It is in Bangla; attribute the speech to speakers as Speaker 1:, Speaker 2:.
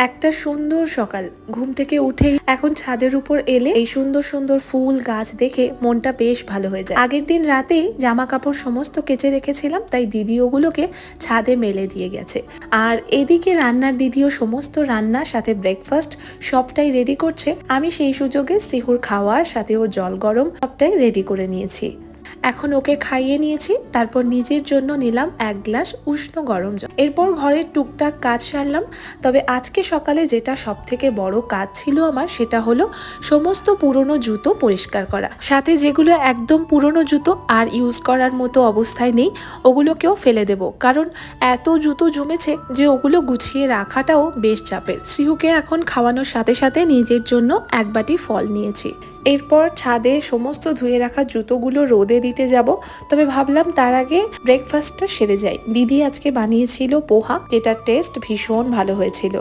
Speaker 1: একটা সুন্দর সকাল, ঘুম থেকে উঠেই এখন ছাদের উপর এলে এই সুন্দর সুন্দর ফুল গাছ দেখে মনটা বেশ ভালো হয়ে যায়। আগের দিন রাতেই জামা কাপড় সমস্ত কেচে রেখেছিলাম, তাই দিদি ওগুলোকে ছাদে মেলে দিয়ে গেছে। আর এদিকে রান্নার দিদিও সমস্ত রান্নার সাথে ব্রেকফাস্ট সবটাই রেডি করছে। আমি সেই সুযোগে শ্রীহুর খাওয়ার সাথে ওর জল গরম সবটাই রেডি করে নিয়েছি। এখন ওকে খাইয়ে নিয়েছি, তারপর নিজের জন্য নিলাম 1 গ্লাস উষ্ণ গরম জল। এরপর ঘরের টুকটাক কাজ সারলাম। তবে আজকে সকালে যেটা সব থেকে বড় কাজ ছিল আমার, সেটা হলো সমস্ত পুরনো জুতো পরিষ্কার করা। সাথে যেগুলো একদম পুরনো জুতো আর ইউজ করার মতো অবস্থায় নেই, ওগুলোকেও ফেলে দেব। কারণ এত জুতো জমেছে যে ওগুলো গুছিয়ে রাখাটাও বেশ চাপের। শ্রীহুকে এখন খাওয়ানোর সাথে সাথে নিজের জন্য 1 বাটি ফল নিয়েছি। এরপর ছাদে সমস্ত ধুয়ে রাখা জুতোগুলো রোদে দিতে যাব। তবে ভাবলাম তার আগে ব্রেকফাস্টটা সেরে যাই। দিদি আজকে বানিয়েছিল পোহা, যেটার টেস্ট ভীষণ ভালো হয়েছিল।